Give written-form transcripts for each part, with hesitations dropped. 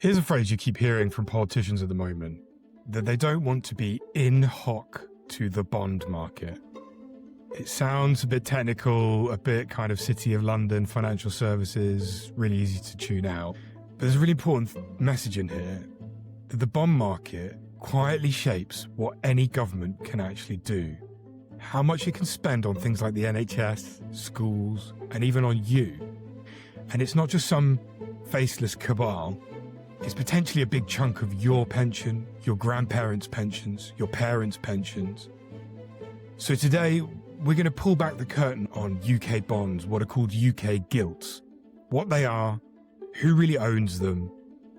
Here's a phrase you keep hearing from politicians at the moment, that they don't want to be in hock to the bond market. It sounds a bit technical, a bit kind of City of London, financial services, really easy to tune out. But there's a really important message in here, that the bond market quietly shapes what any government can actually do. How much it can spend on things like the NHS, schools, and even on you. And it's not just some faceless cabal. It's potentially a big chunk of your pension, your grandparents' pensions, your parents' pensions. So today, we're going to pull back the curtain on UK bonds, what are called UK gilts, what they are, who really owns them,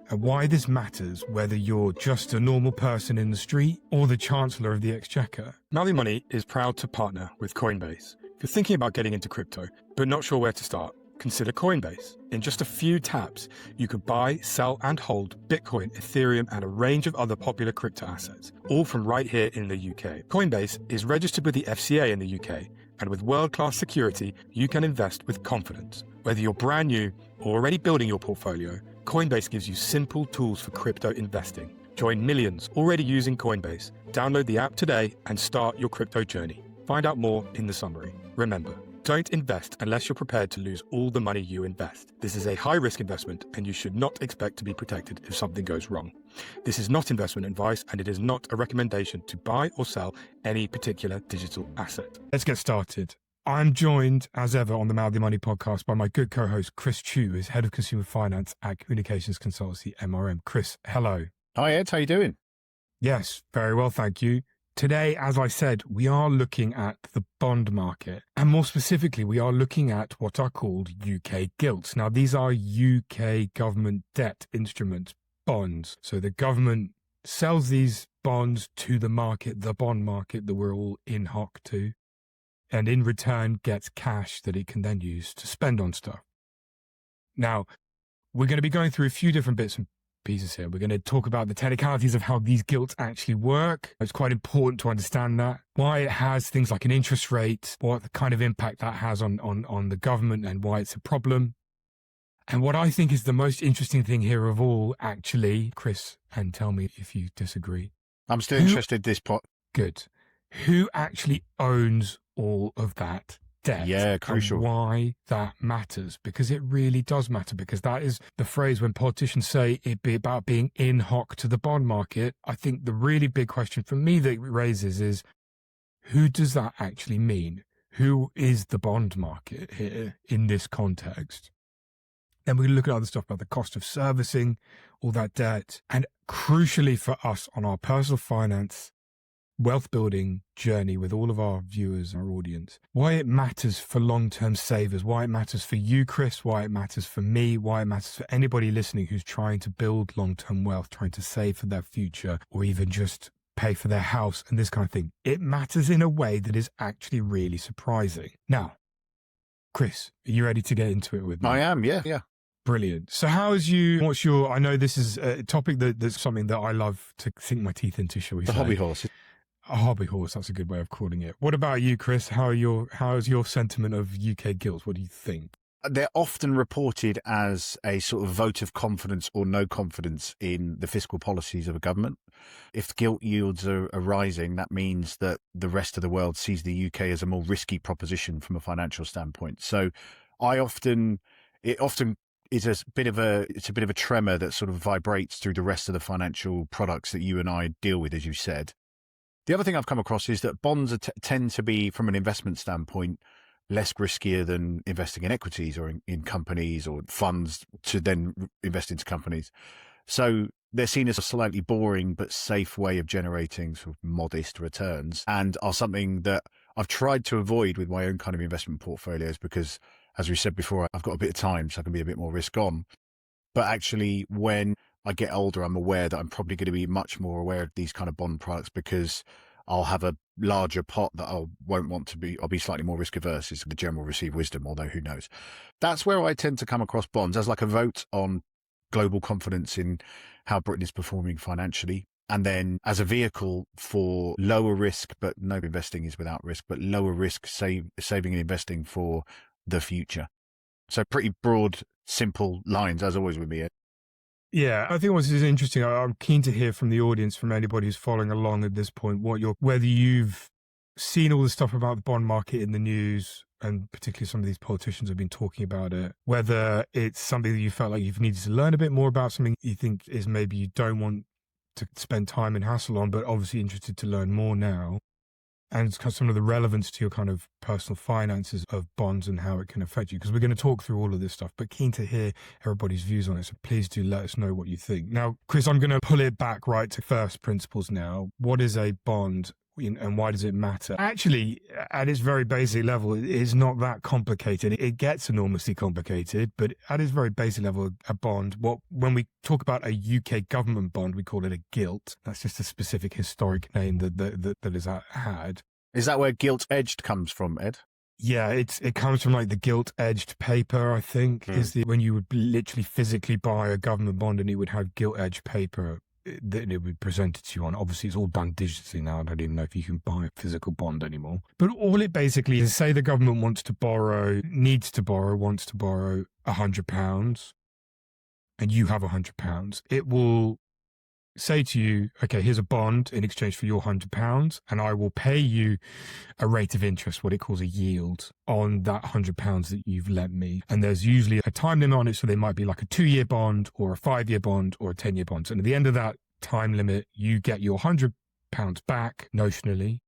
and why this matters, whether you're just a normal person in the street or the Chancellor of the Exchequer. Mouthy Money is proud to partner with Coinbase. If you're thinking about getting into crypto, but not sure where to start, consider Coinbase. In just a few taps, you could buy, sell, and hold Bitcoin, Ethereum, and a range of other popular crypto assets, all from right here in the UK. Coinbase is registered with the FCA in the UK, and with world-class security, you can invest with confidence. Whether you're brand new or already building your portfolio, Coinbase gives you simple tools for crypto investing. Join millions already using Coinbase. Download the app today and start your crypto journey. Find out more in the summary. Remember, don't invest unless you're prepared to lose all the money you invest. This is a high-risk investment, and you should not expect to be protected if something goes wrong. This is not investment advice, and it is not a recommendation to buy or sell any particular digital asset. Let's get started. I'm joined, as ever, on the Mouthy Money podcast by my good co-host, Chris Chu, who's Head of Consumer Finance at communications consultancy MRM. Chris, hello. Hi, Ed. How you doing? Yes, very well, thank you. Today, as I said, we are looking at the bond market, and more specifically, we are looking at what are called UK gilts. Now, these are UK government debt instruments, bonds. So the government sells these bonds to the market, the bond market that we're all in hock to, and in return gets cash that it can then use to spend on stuff. Now, we're going to be going through a few different bits and pieces here. We're going to talk about the technicalities of how these gilts actually work. It's quite important to understand that, why it has things like an interest rate, what the kind of impact that has on the government and why it's a problem. And what I think is the most interesting thing here of all, actually, Chris, and tell me if you disagree. I'm still interested in this pot. Good. Who actually owns all of that debt? Yeah, crucial. And why that matters, because it really does matter, because that is the phrase when politicians say it be about being in hock to the bond market. I think the really big question for me that it raises is, who does that actually mean? Who is the bond market here in this context? Then we look at other stuff about the cost of servicing all that debt, and crucially for us on our personal finance wealth building journey with all of our viewers, our audience, why it matters for long-term savers, why it matters for you, Chris, why it matters for me, why it matters for anybody listening who's trying to build long-term wealth, trying to save for their future, or even just pay for their house and this kind of thing. It matters in a way that is actually really surprising. Now, Chris, are you ready to get into it with me? I am, yeah. Brilliant. So I know this is a topic that's something that I love to sink my teeth into, shall we say? The hobby horse. A hobby horse, that's a good way of calling it. What about you, Chris? How is your sentiment of UK gilts? What do you think? They're often reported as a sort of vote of confidence or no confidence in the fiscal policies of a government. If gilt yields are rising, that means that the rest of the world sees the UK as a more risky proposition from a financial standpoint. So it often is a bit of a tremor that sort of vibrates through the rest of the financial products that you and I deal with, as you said. The other thing I've come across is that bonds tend to be, from an investment standpoint, less riskier than investing in equities or in companies or funds to then invest into companies. So they're seen as a slightly boring but safe way of generating sort of modest returns, and are something that I've tried to avoid with my own kind of investment portfolios because, as we said before, I've got a bit of time, so I can be a bit more risk on. But actually, when I get older, I'm aware that I'm probably going to be much more aware of these kind of bond products because I'll have a larger pot that I'll be slightly more risk averse is the general received wisdom, although who knows. That's where I tend to come across bonds as like a vote on global confidence in how Britain is performing financially. And then as a vehicle for lower risk, but no investing is without risk, but lower risk saving and investing for the future. So pretty broad, simple lines, as always with me. Yeah, I think what's interesting, I'm keen to hear from the audience, from anybody who's following along at this point, whether you've seen all the stuff about the bond market in the news, and particularly some of these politicians have been talking about it, whether it's something that you felt like you've needed to learn a bit more about, something you think is maybe you don't want to spend time and hassle on, but obviously interested to learn more now. And some of the relevance to your kind of personal finances of bonds and how it can affect you, because we're going to talk through all of this stuff, but keen to hear everybody's views on it. So please do let us know what you think. Now, Chris, I'm going to pull it back right to first principles now. What is a bond? And why does it matter? Actually, at its very basic level, it is not that complicated. It gets enormously complicated, but at its very basic level, a bond, when we talk about a UK government bond, we call it a gilt. That's just a specific historic name that is had. Is that where gilt-edged comes from, Ed? Yeah, it comes from like the gilt-edged paper, I think, is when you would literally physically buy a government bond and it would have gilt-edged paper that it would be presented to you on. Obviously, it's all done digitally now. I don't even know if you can buy a physical bond anymore. But all it basically is, say the government wants to borrow £100, and you have £100. It will say to you, okay, here's a bond in exchange for your £100, and I will pay you a rate of interest, what it calls a yield, on that £100 that you've lent me. And there's usually a time limit on it, so there might be like a 2-year bond or a 5-year bond or a 10-year bond. And at the end of that time limit, you get your £100 back notionally.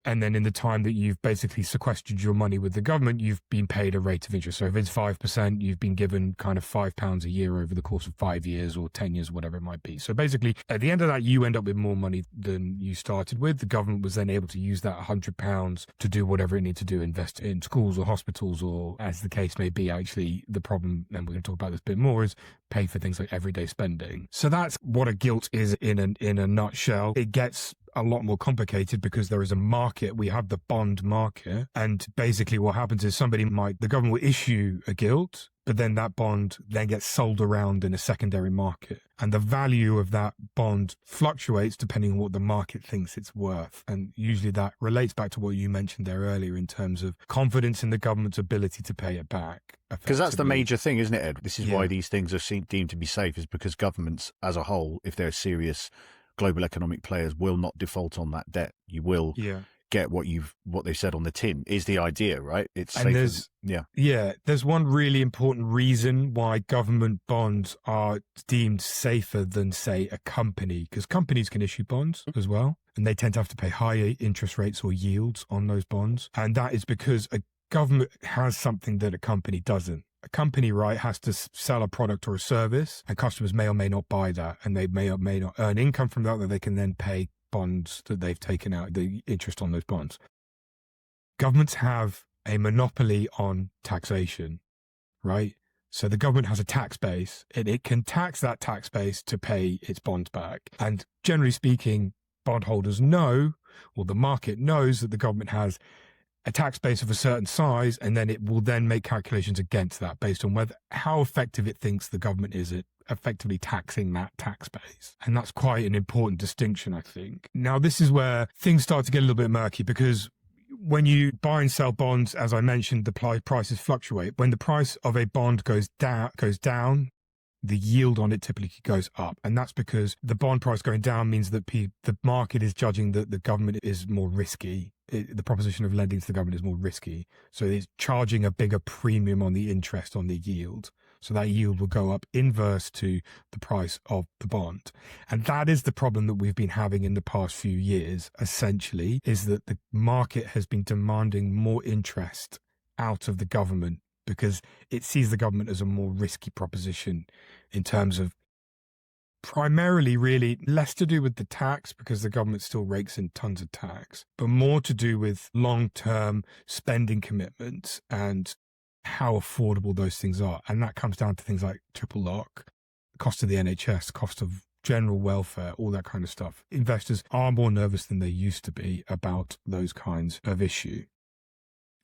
And then in the time that you've basically sequestered your money with the government, you've been paid a rate of interest. So if it's 5%, you've been given kind of £5 a year over the course of 5 years or 10 years, whatever it might be. So basically, at the end of that, you end up with more money than you started with. The government was then able to use that £100 to do whatever it needed to do, invest in schools or hospitals, or as the case may be. Actually, the problem, and we're going to talk about this a bit more, is pay for things like everyday spending. So that's what a gilt is in a nutshell. It gets a lot more complicated because there is a market. We have the bond market, and basically what happens is the government will issue a gilt, but then that bond then gets sold around in a secondary market, and the value of that bond fluctuates depending on what the market thinks it's worth. And usually that relates back to what you mentioned there earlier in terms of confidence in the government's ability to pay it back. Because that's the major thing, isn't it, Ed? This is why these things are deemed to be safe, is because governments as a whole, if they're serious global economic players, will not default on that debt. You will get what they've said on the tin is the idea, right? It's safe. There's one really important reason why government bonds are deemed safer than, say, a company, because companies can issue bonds as well, and they tend to have to pay higher interest rates or yields on those bonds. And that is because a government has something that a company doesn't. A company, right, has to sell a product or a service, and customers may or may not buy that, and they may or may not earn income from that they can then pay bonds that they've taken out, the interest on those bonds. Governments have a monopoly on taxation, right? So the government has a tax base, and it can tax that tax base to pay its bonds back. And generally speaking, bondholders know, or the market knows, that the government has a tax base of a certain size, and then it will then make calculations against that based on how effective it thinks the government is at effectively taxing that tax base. And that's quite an important distinction, I think. Now, this is where things start to get a little bit murky, because when you buy and sell bonds, as I mentioned, the prices fluctuate. When the price of a bond goes down, the yield on it typically goes up. And that's because the bond price going down means that the market is judging that the government is more risky. The proposition of lending to the government is more risky. So it's charging a bigger premium on the interest on the yield. So that yield will go up inverse to the price of the bond. And that is the problem that we've been having in the past few years, essentially, is that the market has been demanding more interest out of the government because it sees the government as a more risky proposition in terms of primarily really less to do with the tax, because the government still rakes in tons of tax, but more to do with long-term spending commitments and how affordable those things are. And that comes down to things like triple lock, the cost of the NHS, cost of general welfare, all that kind of stuff. Investors are more nervous than they used to be about those kinds of issue.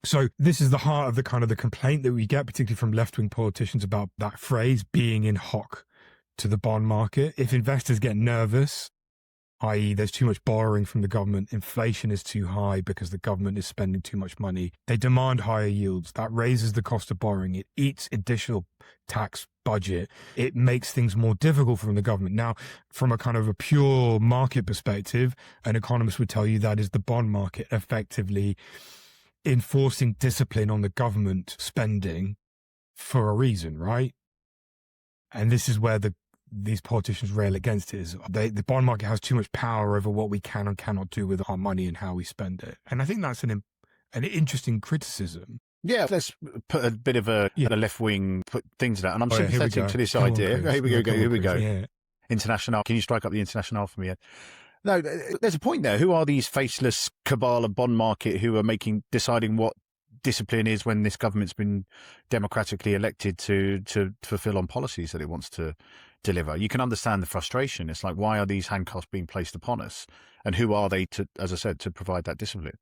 So this is the heart of the kind of the complaint that we get, particularly from left-wing politicians, about that phrase being in hock to the bond market. If investors get nervous i.e. there's too much borrowing from the government, inflation is too high because the government is spending too much money. They demand higher yields. That raises the cost of borrowing. It eats additional tax budget. It makes things more difficult from the government. Now, from a kind of a pure market perspective, an economist would tell you that is the bond market effectively enforcing discipline on the government spending for a reason, right? And this is where these politicians rail against it, is the bond market has too much power over what we can and cannot do with our money and how we spend it. And I think that's an interesting criticism. Yeah, let's put a bit of a left wing put things to that. And I'm sympathetic to this idea. Here we go. Yeah. International. Can you strike up the International for me? No, there's a point there. Who are these faceless cabal of bond market who are deciding what discipline is when this government's been democratically elected to fulfill on policies that it wants to deliver? You can understand the frustration. It's like, why are these handcuffs being placed upon us? And who are they to, as I said, to provide that discipline?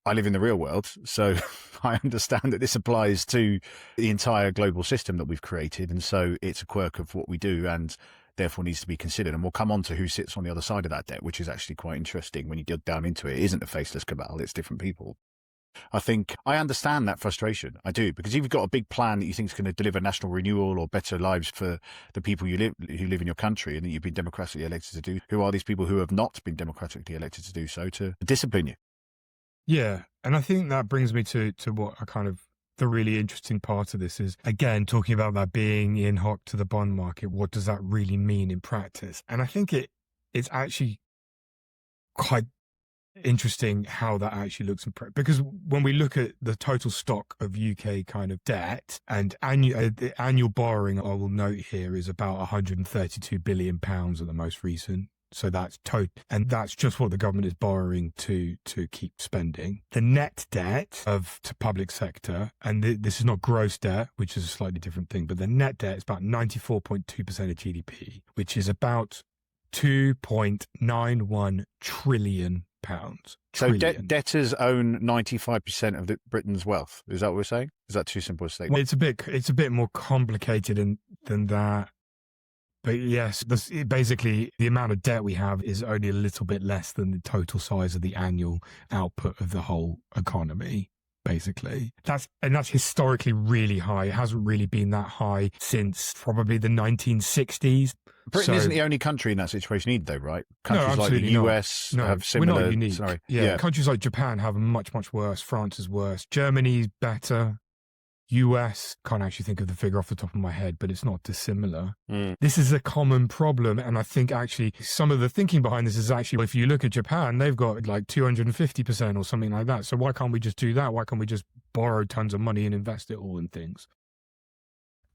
I live in the real world, so I understand that this applies to the entire global system that we've created. And so it's a quirk of what we do and therefore needs to be considered. And we'll come on to who sits on the other side of that debt, which is actually quite interesting when you dig down into it. It isn't a faceless cabal, it's different people. I think I understand that frustration. I do, because if you've got a big plan that you think is going to deliver national renewal or better lives for the people who live in your country and that you've been democratically elected to do, who are these people who have not been democratically elected to do so to discipline you? Yeah, and I think that brings me to what I kind of, the really interesting part of this is, again, talking about that being in hock to the bond market. What does that really mean in practice? And I think it's actually quite interesting how that actually looks in practice, because when we look at the total stock of UK kind of debt and the annual borrowing, I will note here, is about 132 billion pounds at the most recent. So that's total, and that's just what the government is borrowing to keep spending. The net debt to public sector, and this is not gross debt, which is a slightly different thing, but the net debt is about 94.2% of GDP, which is about 2.91 trillion pounds. So debtors own 95% of Britain's wealth. Is that what we're saying? Is that too simple a statement? Well, it's a bit more complicated than that. But yes, basically the amount of debt we have is only a little bit less than the total size of the annual output of the whole economy, basically. That's historically really high. It hasn't really been that high since probably the 1960s. Britain isn't the only country in that situation either, though, right? Countries like the US have similar... We're not unique. Sorry. Yeah, countries like Japan have much, much worse. France is worse. Germany's better. US, can't actually think of the figure off the top of my head, but it's not dissimilar. This is a common problem. And I think actually some of the thinking behind this is actually, if you look at Japan, they've got like 250% or something like that. So why can't we just do that? Why can't we just borrow tons of money and invest it all in things?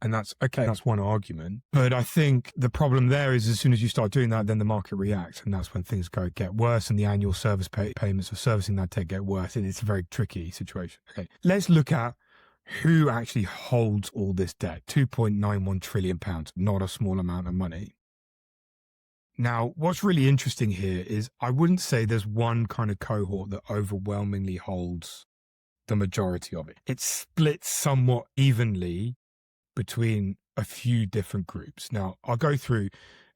And that's okay. That's one argument. But I think the problem there is as soon as you start doing that, then the market reacts. And that's when things get worse and the annual service payments of servicing that debt get worse. And it's a very tricky situation. Okay, let's look at who actually holds all this debt. 2.91 trillion pounds, not a small amount of money. Now, what's really interesting here is I wouldn't say there's one kind of cohort that overwhelmingly holds the majority of it. It's split somewhat evenly between a few different groups. Now, I'll go through,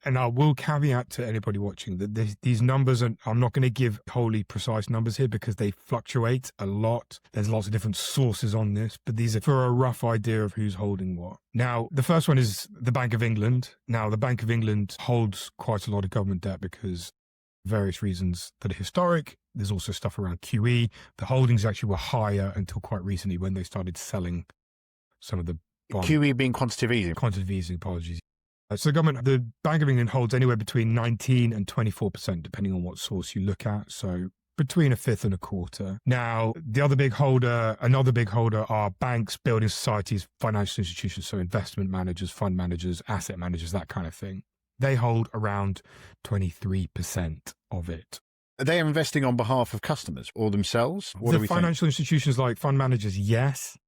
and I will caveat to anybody watching that these numbers I'm not going to give wholly precise numbers here because they fluctuate a lot. There's lots of different sources on this, but these are for a rough idea of who's holding what. Now, the first one is the Bank of England. Now, the Bank of England holds quite a lot of government debt because various reasons that are historic. There's also stuff around QE. The holdings actually were higher until quite recently when they started selling some of the bonds. QE being quantitative easing. Quantitative easing, apologies. So the Bank of England holds anywhere between 19 and 24%, depending on what source you look at. So between a fifth and a quarter. Now, another big holder are banks, building societies, financial institutions, so investment managers, fund managers, asset managers, that kind of thing. They hold around 23% of it. Are they investing on behalf of customers or themselves? The financial institutions like fund managers, yes.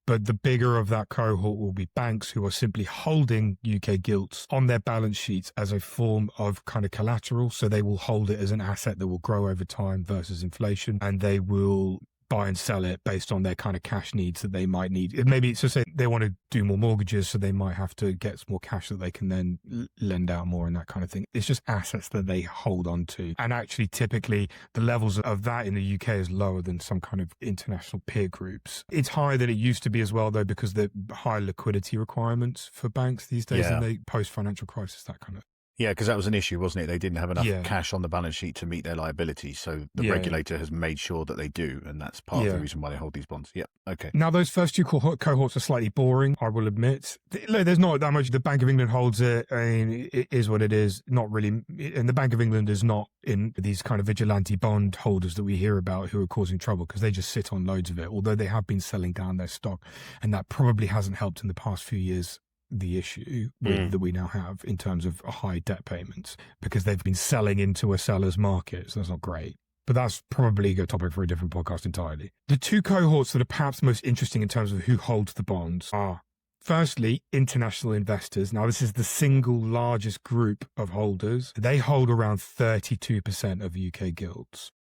But the bigger of that cohort will be banks who are simply holding UK gilts on their balance sheets as a form of kind of collateral. So they will hold it as an asset that will grow over time versus inflation. And they will buy and sell it based on their kind of cash needs that they might need. Maybe it's just say they want to do more mortgages, so they might have to get more cash that they can then lend out more and that kind of thing. It's just assets that they hold on to. And actually, typically, the levels of that in the UK is lower than some kind of international peer groups. It's higher than it used to be as well, though, because the high liquidity requirements for banks these days, and they post-financial crisis, that kind of. Yeah, because that was an issue, wasn't it? They didn't have enough cash on the balance sheet to meet their liabilities. So the regulator has made sure that they do. And that's part of the reason why they hold these bonds. Yeah. Okay. Now, those first two cohorts are slightly boring, I will admit. There's not that much. The Bank of England holds it. I mean, it is what it is. Not really. And the Bank of England is not in these kind of vigilante bond holders that we hear about who are causing trouble, because they just sit on loads of it, although they have been selling down their stock. And that probably hasn't helped in the past few years, the issue that we now have in terms of high debt payments, because they've been selling into a seller's market. So that's not great. But that's probably a topic for a different podcast entirely. The two cohorts that are perhaps most interesting in terms of who holds the bonds are, firstly, international investors. Now, this is the single largest group of holders. They hold around 32% of UK gilts.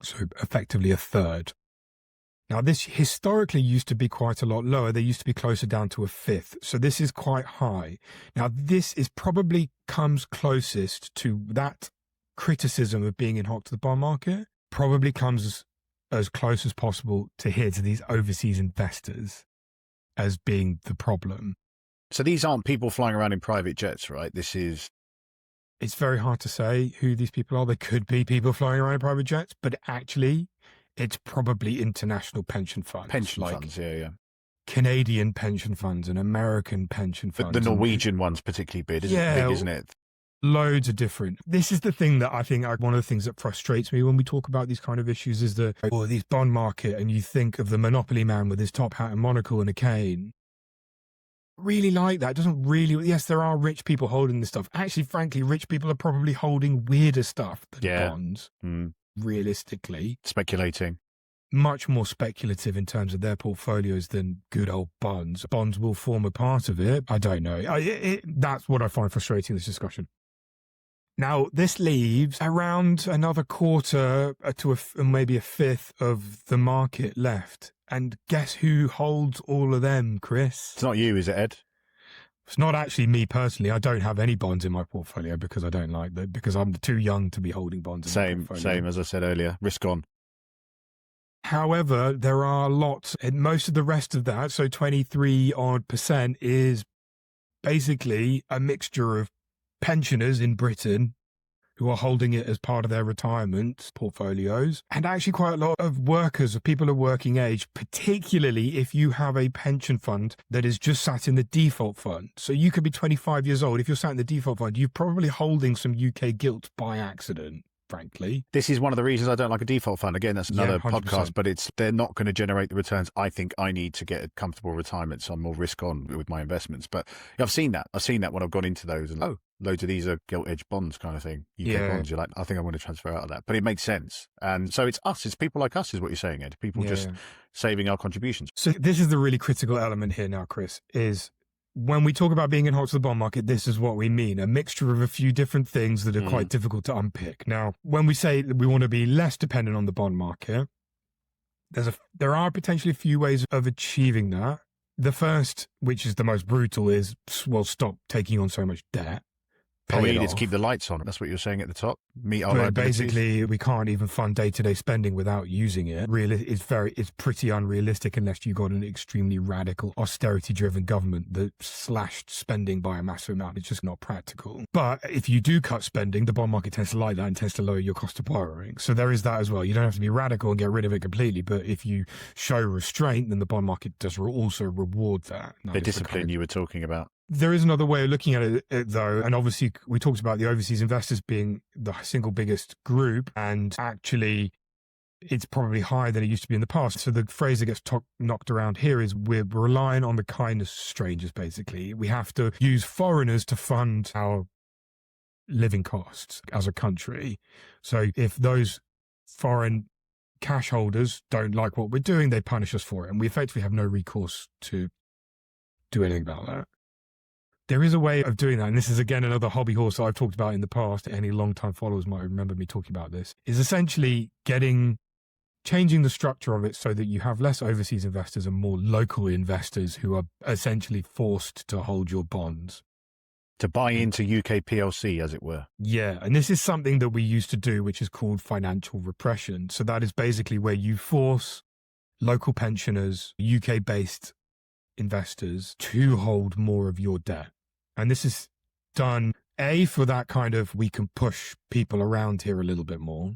So effectively a third. Now, this historically used to be quite a lot lower. They used to be closer down to a fifth. So this is quite high. Now, this is probably comes closest to that criticism of being in hock to the bond market, probably comes as close as possible to here, to these overseas investors as being the problem. So these aren't people flying around in private jets, right? It's very hard to say who these people are. They could be people flying around in private jets, but actually, it's probably international pension funds. Funds, yeah. Canadian pension funds and American pension funds. The Norwegian one's particularly big, isn't it? Loads of different. This is the thing that I think one of the things that frustrates me when we talk about these kind of issues is these bond market, and you think of the monopoly man with his top hat and monocle and a cane. Really like that. It doesn't really. Yes, there are rich people holding this stuff. Actually, frankly, rich people are probably holding weirder stuff than bonds. Realistically, speculating, much more speculative in terms of their portfolios than good old bonds. Bonds will form a part of it. I don't know. That's what I find frustrating in this discussion. Now, this leaves around another quarter to maybe a fifth of the market left. And guess who holds all of them, Chris? It's not you, is it, Ed? It's not actually me personally. I don't have any bonds in my portfolio because I don't like them, because I'm too young to be holding bonds in my portfolio. Same as I said earlier. Risk on. However, there are lots, and most of the rest of that, so 23% is basically a mixture of pensioners in Britain who are holding it as part of their retirement portfolios, and actually quite a lot of workers, of people of working age, particularly if you have a pension fund that is just sat in the default fund. So you could be 25 years old. If you're sat in the default fund, you're probably holding some UK gilt by accident, frankly. This is one of the reasons I don't like a default fund. Again, that's another podcast, but they're not going to generate the returns I think I need to get a comfortable retirement, so I'm more risk on with my investments. But I've seen that when I've gone into those, and loads of these are gilt-edged bonds kind of thing. UK bonds, you're like, I think I want to transfer out of that. But it makes sense. And so it's people like us is what you're saying, Ed. People just saving our contributions. So this is the really critical element here now, Chris, is when we talk about being in hock to the bond market, this is what we mean. A mixture of a few different things that are quite difficult to unpick. Now, when we say that we want to be less dependent on the bond market, there are potentially a few ways of achieving that. The first, which is the most brutal, is, stop taking on so much debt. All we need is to keep the lights on. That's what you're saying at the top. Meet our liabilities. Basically, we can't even fund day-to-day spending without using it. It's pretty unrealistic unless you've got an extremely radical, austerity-driven government that slashed spending by a massive amount. It's just not practical. But if you do cut spending, the bond market tends to like that and tends to lower your cost of borrowing. So there is that as well. You don't have to be radical and get rid of it completely, but if you show restraint, then the bond market does also reward that. The discipline you were talking about. There is another way of looking at it, though, and obviously we talked about the overseas investors being the single biggest group, and actually it's probably higher than it used to be in the past. So the phrase that gets knocked around here is we're relying on the kindness of strangers, basically. We have to use foreigners to fund our living costs as a country. So if those foreign cash holders don't like what we're doing, they punish us for it, and we effectively have no recourse to do anything about that. There is a way of doing that, and this is again another hobby horse that I've talked about in the past. Any long-time followers might remember me talking about this, is essentially getting changing the structure of it so that you have less overseas investors and more local investors who are essentially forced to hold your bonds. To buy into UK PLC, as it were. Yeah, and this is something that we used to do, which is called financial repression. So that is basically where you force local pensioners, UK-based investors to hold more of your debt. And this is done, A, for that kind of, we can push people around here a little bit more.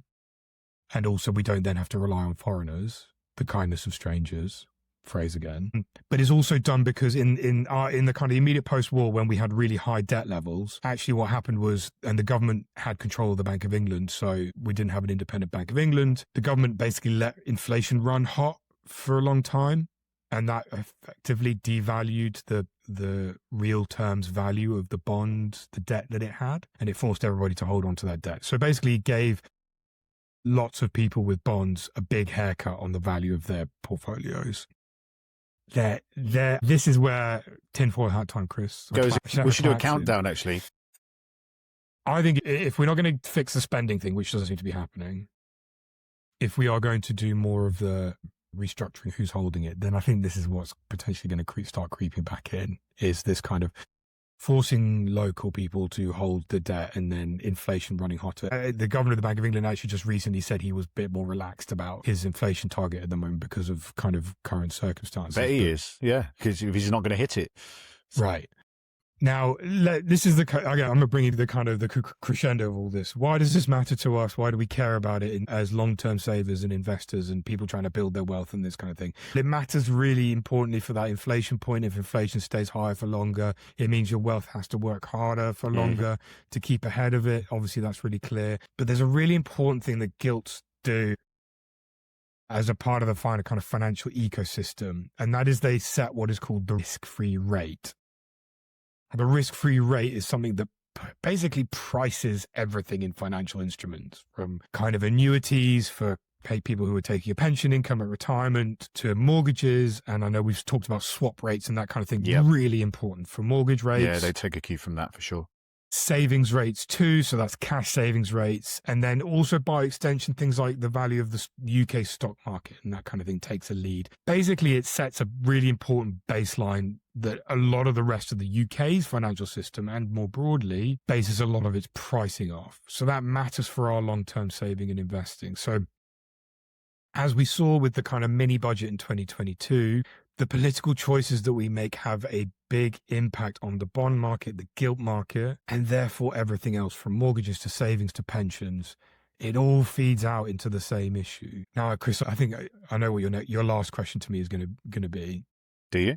And also we don't then have to rely on foreigners, the kindness of strangers, phrase again. But it's also done because in the kind of immediate post-war, when we had really high debt levels, actually what happened was, and the government had control of the Bank of England, so we didn't have an independent Bank of England. The government basically let inflation run hot for a long time, and that effectively devalued the real terms value of the bond, the debt that it had, and it forced everybody to hold on to that debt. So basically it gave lots of people with bonds a big haircut on the value of their portfolios. This is where tinfoil hat time, Chris. We should do a countdown, actually. I think if we're not going to fix the spending thing, which doesn't seem to be happening, if we are going to do more of the restructuring who's holding it, then I think this is what's potentially going to start creeping back in, is this kind of forcing local people to hold the debt and then inflation running hotter. The governor of the Bank of England actually just recently said he was a bit more relaxed about his inflation target at the moment because of kind of current circumstances. But he is, yeah, because he's not going to hit it. Right. Now, this is again, I'm going to bring you the kind of the crescendo of all this. Why does this matter to us? Why do we care about it as long-term savers and investors and people trying to build their wealth and this kind of thing? It matters really importantly for that inflation point. If inflation stays high for longer, it means your wealth has to work harder for longer to keep ahead of it. Obviously, that's really clear. But there's a really important thing that gilts do as a part of the kind of financial ecosystem, and that is they set what is called the risk-free rate. The risk-free rate is something that basically prices everything in financial instruments, from kind of annuities for people who are taking a pension income at retirement to mortgages. And I know we've talked about swap rates and that kind of thing. Yep. Really important for mortgage rates. Yeah, they take a cue from that for sure. Savings rates too, so that's cash savings rates. And then also by extension, things like the value of the UK stock market and that kind of thing takes a lead. Basically, it sets a really important baseline that a lot of the rest of the UK's financial system and more broadly bases a lot of its pricing off. So that matters for our long-term saving and investing. So as we saw with the kind of mini budget in 2022, the political choices that we make have a big impact on the bond market, the gilt market, and therefore everything else from mortgages to savings to pensions. It all feeds out into the same issue. Now, Chris, I think I know what your last question to me is going to be. Do you?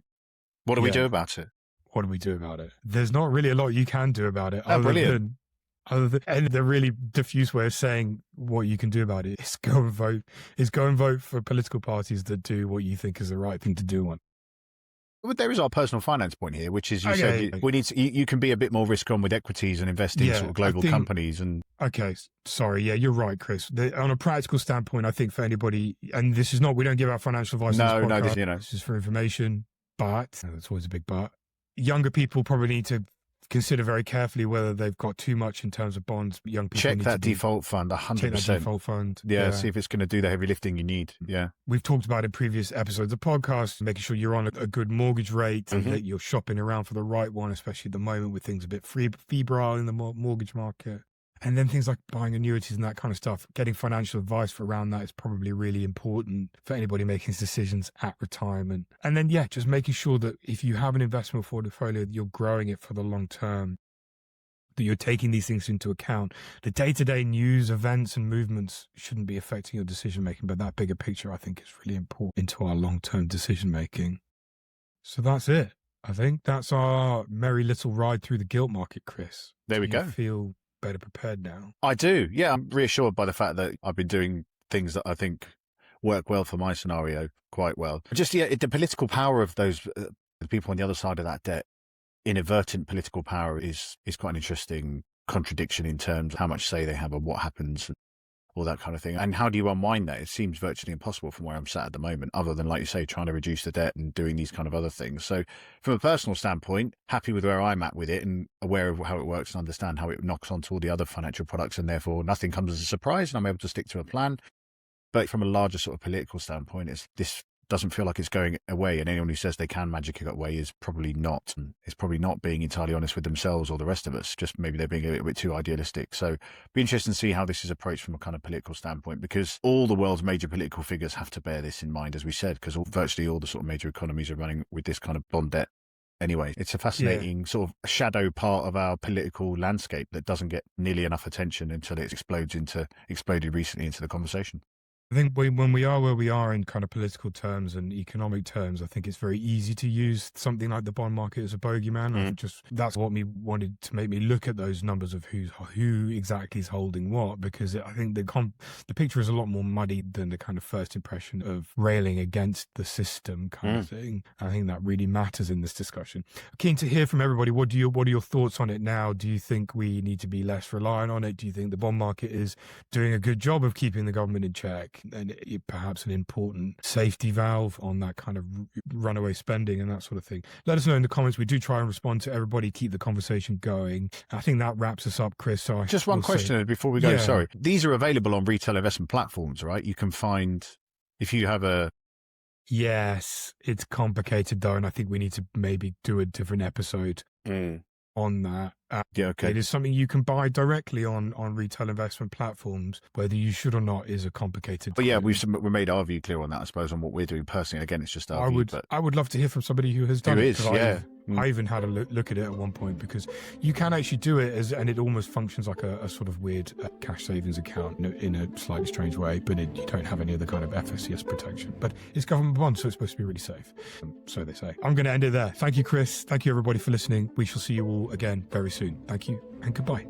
What do we do about it? What do we do about it? There's not really a lot you can do about it. Brilliant. And the really diffuse way of saying what you can do about it is go and vote. Is go and vote for political parties that do what you think is the right thing to do on. But there is our personal finance point here, which is said we need to, you can be a bit more risk on with equities and invest in sort of global companies. And okay, sorry, yeah, you're right, Chris. On a practical standpoint, I think for anybody, and this is not, we don't give out financial advice. This is for information, but that's always a big but. Younger people probably need to consider very carefully whether they've got too much in terms of bonds. Young people check that default fund 100%. Check that default fund. Yeah, see if it's going to do the heavy lifting you need. Yeah, we've talked about in previous episodes of the podcast, making sure you're on a good mortgage rate and that you're shopping around for the right one, especially at the moment with things a bit febrile in the mortgage market. And then things like buying annuities and that kind of stuff, getting financial advice for around that is probably really important for anybody making decisions at retirement. And then, just making sure that if you have an investment portfolio, that you're growing it for the long term, that you're taking these things into account. The day-to-day news, events and movements shouldn't be affecting your decision-making, but that bigger picture, I think, is really important into our long-term decision-making. So that's it. I think that's our merry little ride through the gilt market, Chris. There we go. I feel better prepared now. I do. Yeah, I'm reassured by the fact that I've been doing things that I think work well for my scenario quite well. Just, the political power of those the people on the other side of that debt, inadvertent political power is quite an interesting contradiction in terms of how much say they have on what happens and all that kind of thing. And how do you unwind that? It seems virtually impossible from where I'm sat at the moment, other than, like you say, trying to reduce the debt and doing these kind of other things. So from a personal standpoint, happy with where I'm at with it and aware of how it works and understand how it knocks onto all the other financial products, and therefore nothing comes as a surprise and I'm able to stick to a plan. But from a larger sort of political standpoint, this doesn't feel like it's going away, and anyone who says they can magic it away is probably not. It's probably not being entirely honest with themselves or the rest of us. Just maybe they're being a little bit too idealistic. So be interesting to see how this is approached from a kind of political standpoint, because all the world's major political figures have to bear this in mind, as we said, because virtually all the sort of major economies are running with this kind of bond debt. Anyway, it's a fascinating sort of shadow part of our political landscape that doesn't get nearly enough attention until it exploded recently into the conversation. I think when we are where we are in kind of political terms and economic terms, I think it's very easy to use something like the bond market as a bogeyman. That's what wanted to make me look at those numbers of who exactly is holding what, because I think the picture is a lot more muddy than the kind of first impression of railing against the system kind of thing. I think that really matters in this discussion. Keen to hear from everybody. What are your thoughts on it now? Do you think we need to be less reliant on it? Do you think the bond market is doing a good job of keeping the government in check? And perhaps an important safety valve on that kind of runaway spending and that sort of thing. Let us know in the comments. We do try and respond to everybody, keep the conversation going. I think that wraps us up, Chris. So just one question before we go. Yeah. Sorry. These are available on retail investment platforms, right? You can find, if you have a... Yes, it's complicated though, and I think we need to maybe do a different episode on that. Yeah, okay. It is something you can buy directly on retail investment platforms. Whether you should or not is a complicated. But yeah, we made our view clear on that, I suppose, on what we're doing personally. Again, it's just our view. I would love to hear from somebody who has done it. Yeah. I even had a look at it at one point, because you can actually do it and it almost functions like a sort of weird cash savings account in a slightly strange way, but you don't have any of the kind of FSCS protection. But it's government bonds, so it's supposed to be really safe. So they say. I'm going to end it there. Thank you, Chris. Thank you, everybody, for listening. We shall see you all again very soon. Thank you and goodbye.